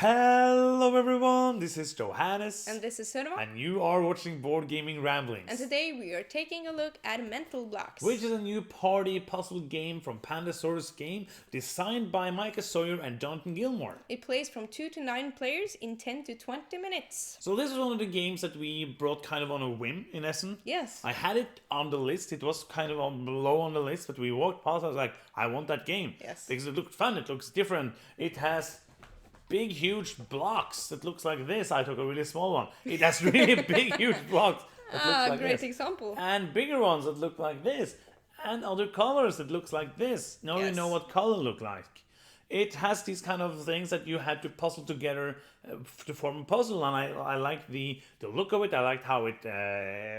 Hello everyone, this is Johannes. And this is Sunema. And you are watching Board Gaming Ramblings. And today we are taking a look at Mental Blocks. Which is a new party puzzle game from Pandasaurus Games, designed by Micah Sawyer and Jonathan Gilmore. It plays from 2 to 9 players in 10 to 20 minutes. So this is one of the games that we brought kind of on a whim, in essence. Yes. I had it on the list, it was kind of low on the list, but we walked past, I was like, I want that game. Yes. Because it looked fun, it looks different, it has big, huge blocks that looks like this. I took a really small one. It has really big, huge blocks that looks like great this. example. And bigger ones that look like this. And other colors that looks like this. Now you know what color look like. It has these kind of things that you had to puzzle together to form a puzzle, and I liked the look of it. I liked how it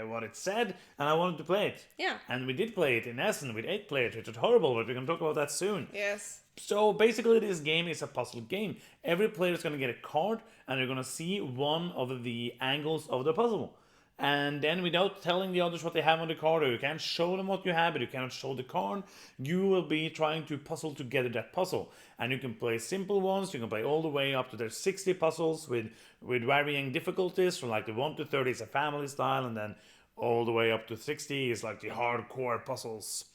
what it said, and I wanted to play it. Yeah. And we did play it in Essen with 8 players, which is horrible, but we can talk about that soon. Yes. So basically this game is a puzzle game. Every player is going to get a card and you're going to see one of the angles of the puzzle. And then without telling the others what they have on the card, or you can't show them what you have, but you cannot show the card, you will be trying to puzzle together that puzzle. And you can play simple ones, you can play all the way up to there's 60 puzzles with varying difficulties, from like the 1 to 30 is a family style, and then all the way up to 60 is like the hardcore puzzles.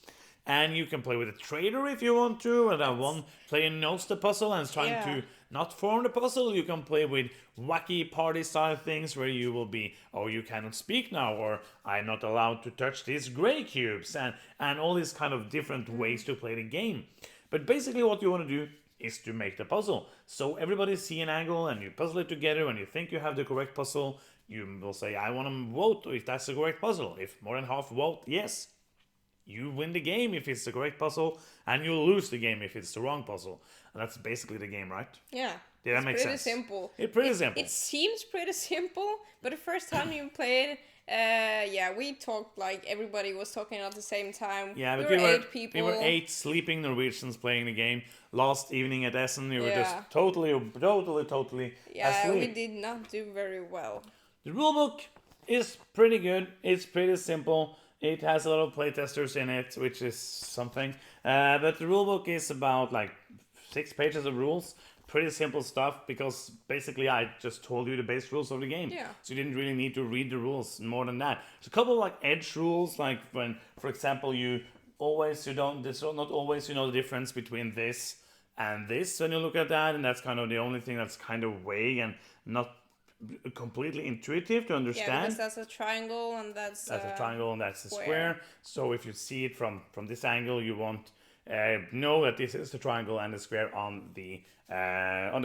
And you can play with a trader if you want to, and that one player knows the puzzle and is trying to not form the puzzle. You can play with wacky party style things where you will be, oh, you cannot speak now, or I'm not allowed to touch these gray cubes, and all these kind of different ways to play the game. But basically what you want to do is to make the puzzle. So everybody see an angle and you puzzle it together. When you think you have the correct puzzle, you will say, I want to vote if that's the correct puzzle. If more than half vote yes, you win the game if it's the correct puzzle, and you lose the game if it's the wrong puzzle. And that's basically the game, right? Yeah. Did that make sense? Simple. It's pretty simple. It seems pretty simple, but the first time you played, we talked like everybody was talking at the same time. Yeah, but we were 8 people. We were 8 sleeping Norwegians playing the game. Last evening at Essen, we were just totally Yeah, asleep. we did not do very well. The rulebook is pretty good. It's pretty simple. It has a lot of playtesters in it, which is something. But the rulebook is about like 6 pages of rules. Pretty simple stuff, because basically I just told you the base rules of the game. Yeah. So you didn't really need to read the rules more than that. There's a couple of like edge rules, like when, for example, not always you know the difference between this and this when you look at that, and that's kind of the only thing that's kind of vague and not completely intuitive to understand. Yeah, because that's a triangle and that's a triangle and that's a square. So if you see it from this angle, you won't know that this is the triangle and the square on the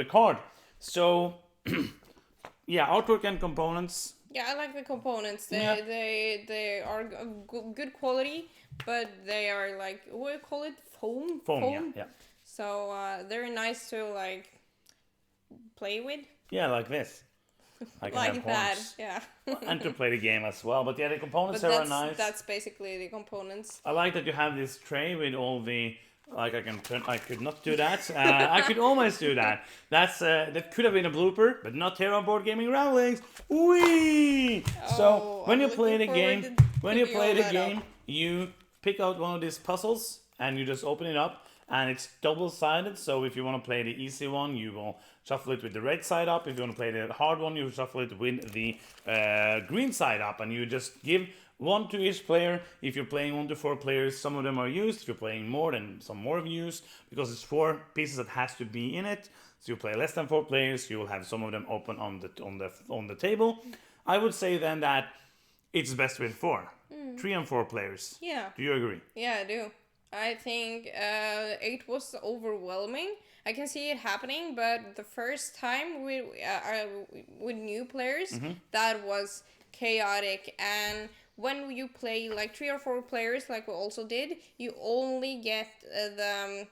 card. So yeah, artwork and components. Yeah, I like the components. They are good quality, but they are like, what do you call it? Foam. Yeah. So they're nice to like play with. Yeah, like this. Like that, yeah. And to play the game as well. But yeah, the components are nice. That's basically the components. I like that you have this tray with all the, like I could not do that. I could almost do that. That could have been a blooper, but not here on Board Gaming Ramblings. Whee! So when you play the game, you pick out one of these puzzles and you just open it up. And it's double-sided, so if you want to play the easy one, you will shuffle it with the red side up. If you want to play the hard one, you shuffle it with the green side up. And you just give 1 to each player. If you're playing 1 to 4 players, some of them are used. If you're playing more, then some more are used, because it's 4 pieces that has to be in it. So you play less than 4 players, you will have some of them open on the table. I would say then that it's best with 4. 3 and 4 players. Yeah. Do you agree? Yeah, I do. I think 8 was overwhelming. I can see it happening, but the first time with new players, that was chaotic. And when you play like 3 or 4 players, like we also did, you only get the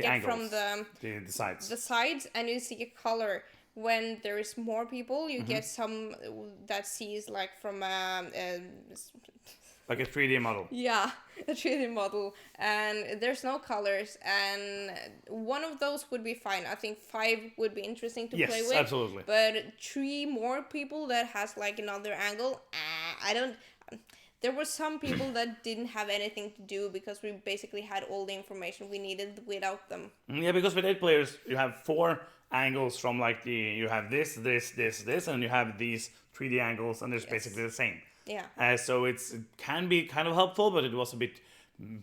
angles, from the sides. The sides, and you see a color. When there is more people, you get some that sees like from like a 3D model. Yeah, a 3D model. And there's no colors. And one of those would be fine. I think 5 would be interesting to play with. Yes, absolutely. But 3 more people that has like another angle, there were some people that didn't have anything to do because we basically had all the information we needed without them. Yeah, because with 8 players, you have 4 angles from like you have this, and you have these 3D angles, and they're basically the same. Yeah. So it can be kind of helpful, but it was a bit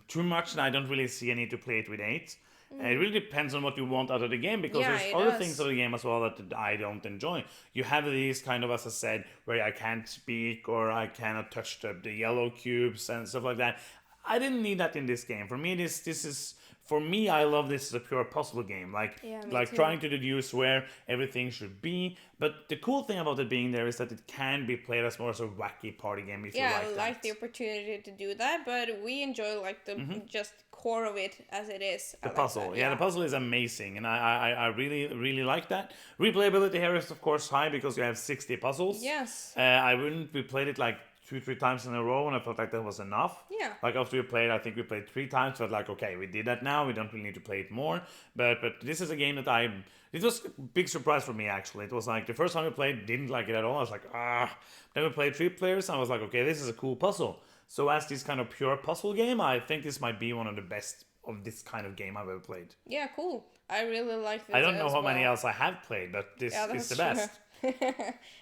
too much, and I don't really see a need to play it with 8. It really depends on what you want out of the game, because Yeah, there's it other does. things of the game as well that I don't enjoy. You have these kind of, as I said, where I can't speak or I cannot touch the yellow cubes and stuff like that. I didn't need that in this game. For me, this is for me. I love this as a pure puzzle game, Yeah, me like too. trying to deduce where everything should be. But the cool thing about it being there is that it can be played as more as a wacky party game if you Yeah, like I that. like the opportunity to do that, but we enjoy like the just core of it as it is. The puzzle, yeah, the puzzle is amazing, and I really like that. Replayability here is of course high because you have 60 puzzles. Yes. I wouldn't. We played it like 2-3 times in a row, and I felt like that was enough. Yeah. Like after we played, I think we played 3 times. But like, okay, we did that now. We don't really need to play it more. But this is a game that it was a big surprise for me actually. It was like the first time we played, didn't like it at all. I was like, ah. Then we played 3 players, and I was like, okay, this is a cool puzzle. So as this kind of pure puzzle game, I think this might be one of the best of this kind of game I've ever played. Yeah, cool. I really like this. I don't know as how many well. else I have played, but this Yeah, is that's the best. true.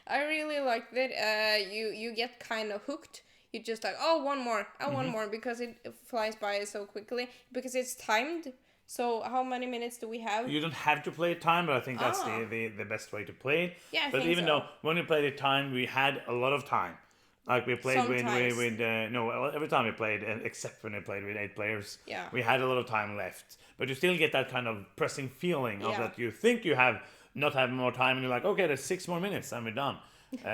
I really liked it. You get kind of hooked. You just like, oh, one more, one more, because it flies by so quickly, because it's timed. So how many minutes do we have? You don't have to play it time, but I think that's the best way to play it. Yeah, I but think even so. though when we played it time, we had a lot of time. Like we played Sometimes. with no, every time we played, except when we played with 8 players, Yeah. we had a lot of time left. But you still get that kind of pressing feeling of Yeah. that you think you have not having more time, and you're like, okay, there's 6 more minutes and we're done.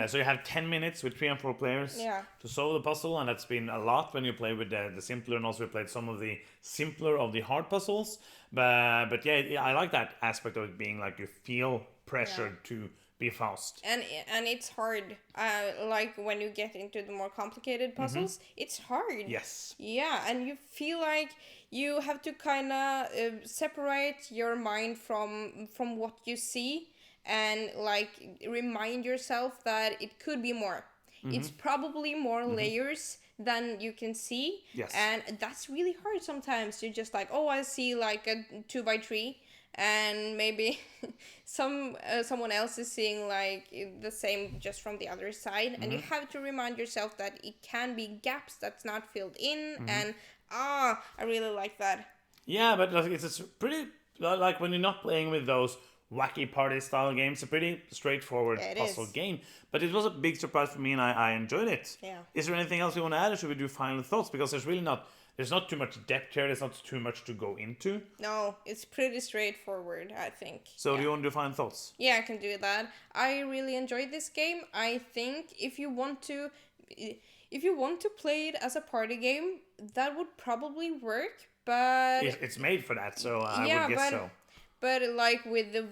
So you have 10 minutes with 3 and 4 players Yeah. to solve the puzzle, and that's been a lot when you play with the simpler, and also we played some of the simpler of the hard puzzles. But yeah, I like that aspect of it being like you feel pressured to be fast. And it's hard. Like when you get into the more complicated puzzles, it's hard. Yes. Yeah, and you feel like you have to kind of separate your mind from what you see, and like remind yourself that it could be more. It's probably more layers than you can see. Yes. And that's really hard sometimes. You're just like, oh, I see like a 2x3, and maybe someone else is seeing like the same just from the other side, and you have to remind yourself that it can be gaps that's not filled in, and I really like that. Yeah, but like, it's pretty, like when you're not playing with those wacky party style games, a pretty straightforward Yeah, it puzzle is. game. But it was a big surprise for me, and I enjoyed it. Yeah. Is there anything else you want to add, or should we do final thoughts? Because there's not too much depth here. There's not too much to go into. No, it's pretty straightforward, I think. So Yeah. do you want to do final thoughts? Yeah, I can do that. I really enjoyed this game. I think if you want to play it as a party game, that would probably work. But It's made for that, so I yeah, would guess but so. but like with the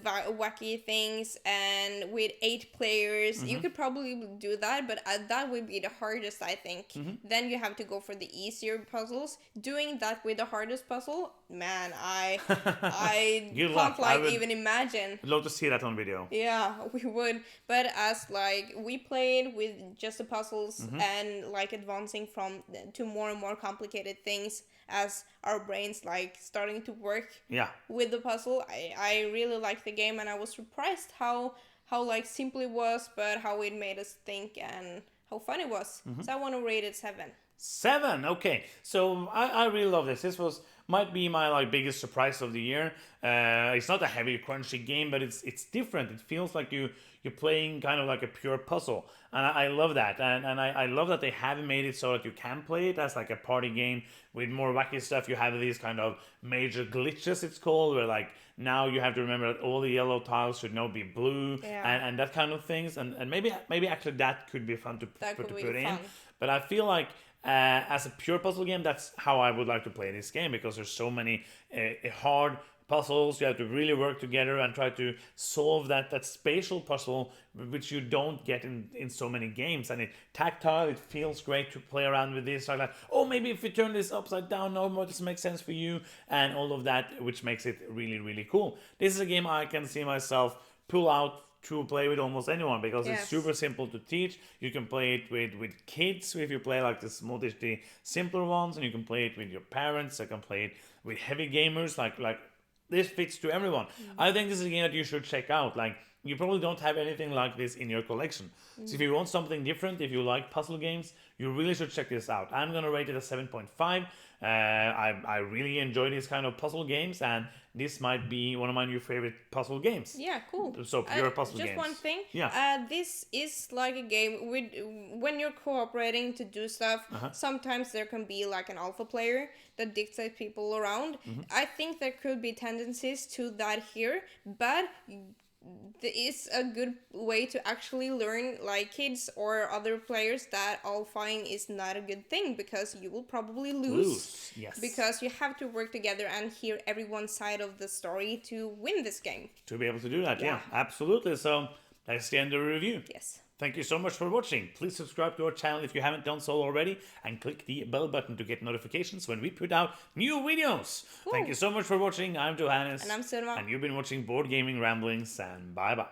wacky things and with 8 players, you could probably do that. But that would be the hardest, I think. Then you have to go for the easier puzzles. Doing that with the hardest puzzle, man, I Good can't luck. I like would- even imagine. I'd love to see that on video. Yeah, we would. But as like we played with just the puzzles and like advancing to more and more complicated things as our brains like starting to work Yeah. with the puzzle, I really liked the game, and I was surprised how like simple it was, but how it made us think and how fun it was. So I want to rate it 7. 7. Okay, so I really love this. This might be my like biggest surprise of the year. It's not a heavy, crunchy game, but it's different. It feels like you're playing kind of like a pure puzzle, and I love that. And I love that they have made it so that you can play it as like a party game with more wacky stuff. You have these kind of major glitches, it's called, where like now you have to remember that all the yellow tiles should now be blue, Yeah. and that kind of things. And maybe actually that could be fun to That put could be in. fun. But I feel like as a pure puzzle game, that's how I would like to play this game, because there's so many hard puzzles. You have to really work together and try to solve that spatial puzzle, which you don't get in so many games. And tactile, it feels great to play around with this. Like, oh, maybe if we turn this upside down, no more, this makes sense for you, and all of that, which makes it really, really cool. This is a game I can see myself pull out to play with almost anyone, because it's Yes. super simple to teach. You can play it with kids if you play like the simpler ones, and you can play it with your parents. You can play it with heavy gamers like this fits to everyone. I think this is a game that you should check out. Like, you probably don't have anything like this in your collection. So if you want something different, if you like puzzle games, you really should check this out. I'm gonna rate it a 7.5. I really enjoy these kind of puzzle games, and this might be one of my new favorite puzzle games. Yeah, cool. So pure puzzle just games. one thing. Yeah. This is like a game with when you're cooperating to do stuff. Sometimes there can be like an alpha player that dictates people around. I think there could be tendencies to that here, but it's a good way to actually learn, like kids or other players, that alphaing is not a good thing, because you will probably lose. Yes. Because you have to work together and hear everyone's side of the story to win this game. To be able to do that, yeah, absolutely. So that's the end of the review. Yes. Thank you so much for watching. Please subscribe to our channel if you haven't done so already, and click the bell button to get notifications when we put out new videos. Thank you so much for watching. I'm Johannes. And I'm Sunniva. And you've been watching Board Gaming Ramblings, and bye-bye.